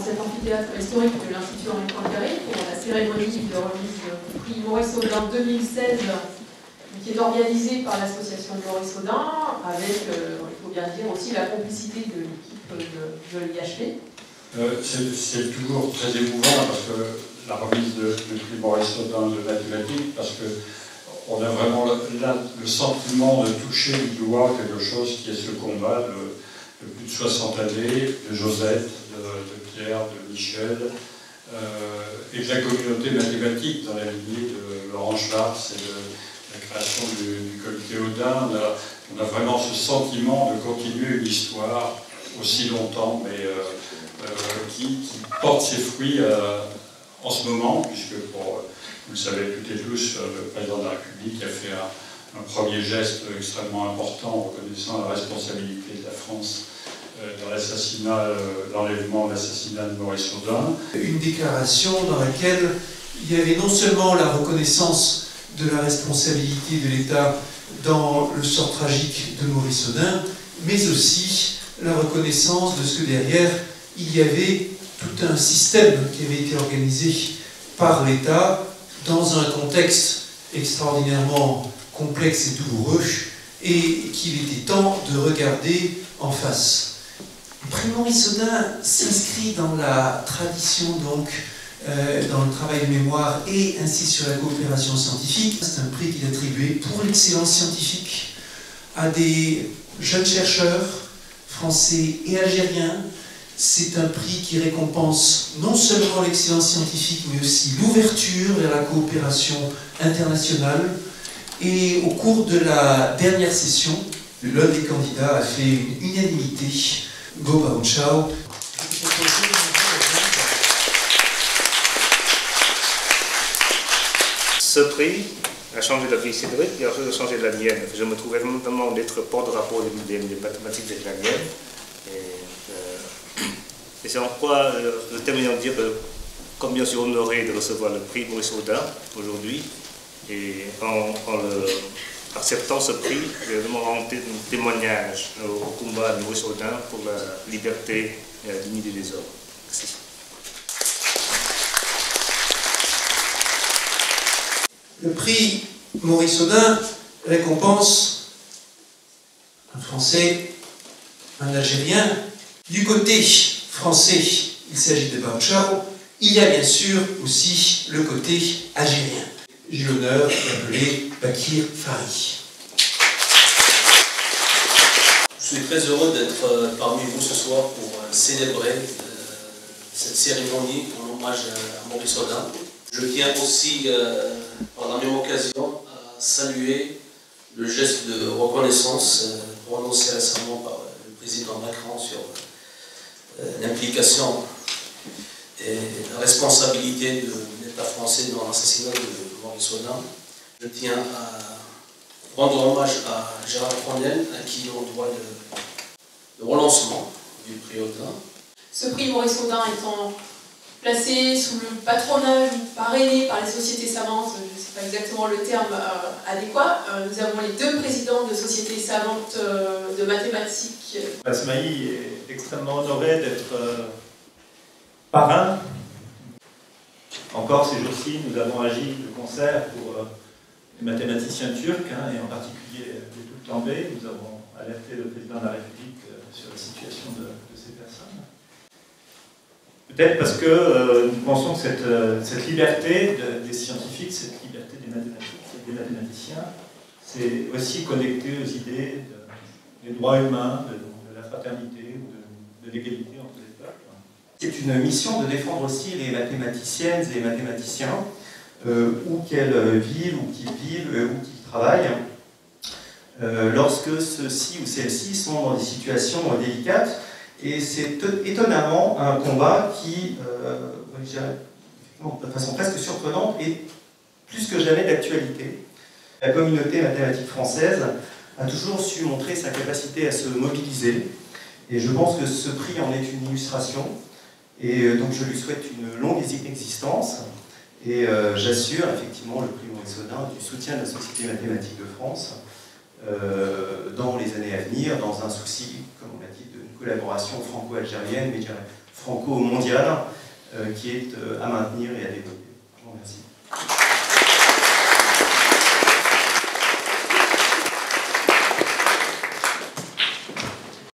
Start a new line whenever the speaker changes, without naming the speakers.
cet amphithéâtre historique de l'Institut Henri Poincaré pour la cérémonie de remise du prix Maurice Audin 2016, qui est organisée par l'association de Maurice Audin, avec, il faut bien dire, aussi la complicité de l'équipe de l'IHP.
C'est toujours très émouvant parce que la remise du prix Maurice Audin de mathématiques, parce que on a vraiment le sentiment de toucher du doigt quelque chose qui est ce combat de plus de 60 années, de Josette, de Pierre, de Michel, et de la communauté mathématique dans la lignée de Laurent Schwartz et de la création du comité Audin. On a vraiment ce sentiment de continuer une histoire aussi longtemps, mais qui porte ses fruits en ce moment, puisque vous le savez toutes et tous, le président de la République a fait un premier geste extrêmement important en reconnaissant la responsabilité de la France dans l'assassinat, l'enlèvement, l'assassinat de Maurice Audin.
Une déclaration dans laquelle il y avait non seulement la reconnaissance de la responsabilité de l'État dans le sort tragique de Maurice Audin, mais aussi la reconnaissance de ce que derrière, il y avait tout un système qui avait été organisé par l'État dans un contexte extraordinairement complexe et douloureux, et qu'il était temps de regarder en face. Le prix Maurice Audin s'inscrit dans la tradition, donc, dans le travail de mémoire et ainsi sur la coopération scientifique. C'est un prix qui est attribué pour l'excellence scientifique à des jeunes chercheurs français et algériens. C'est un prix qui récompense non seulement l'excellence scientifique, mais aussi l'ouverture vers la coopération internationale. Et au cours de la dernière session, l'un des candidats a fait une unanimité. Go Bao Chao.
Ce prix a changé la vie de Cédric et a changé la mienne. Je me trouvais vraiment d'être porte-drapeau des mathématiques de la mienne. Et c'est en quoi je termine en dire combien je suis honoré de recevoir le prix Maurice Audin aujourd'hui. Et en acceptant ce prix, je vais vraiment rendre témoignage au combat de Maurice Audin pour la liberté et la dignité des hommes. Merci.
Le prix Maurice Audin récompense un Français, un Algérien. Du côté français, il s'agit de Bao Chao. Il y a bien sûr aussi le côté algérien. J'ai l'honneur d'appeler Bakir Fari.
Je suis très heureux d'être parmi vous ce soir pour célébrer cette cérémonie en hommage à Maurice Audin. Je tiens aussi, par la même occasion, à saluer le geste de reconnaissance prononcé récemment par le président Macron sur l'implication et la responsabilité de l'État français dans l'assassinat de Maurice Audin. Je tiens à rendre hommage à Gérard Poinel, à qui on doit le relancement du prix Audin.
Ce prix Maurice Audin étant placé sous le patronage ou parrainé par les sociétés savantes, je ne sais pas exactement le terme adéquat, nous avons les deux présidents de sociétés savantes de mathématiques.
Basmaï est extrêmement honoré d'être parrain. Encore ces jours-ci, nous avons agi de concert pour les mathématiciens turcs, et en particulier les Toultambé. Nous avons alerté le président de la République sur la situation de ces personnes. Peut-être parce que nous pensons que cette liberté des scientifiques, cette liberté des mathématiques, des mathématiciens, c'est aussi connecté aux idées des droits humains, de la fraternité ou de l'égalité entre les peuples.
C'est une mission de défendre aussi les mathématiciennes et les mathématiciens, où qu'elles vivent, ou qu'ils vivent, ou qu'ils travaillent, lorsque ceux-ci ou celles-ci sont dans des situations délicates. Et c'est étonnamment un combat qui, de façon presque surprenante, est plus que jamais d'actualité. La communauté mathématique française a toujours su montrer sa capacité à se mobiliser, et je pense que ce prix en est une illustration. Et donc je lui souhaite une longue existence, et j'assure effectivement le prix Maurice Audin du soutien de la Société mathématique de France dans les années à venir, dans un souci, comme on l'a dit, de collaboration franco-algérienne, mais je dirais franco-mondiale qui est à maintenir et à développer. Je vous remercie.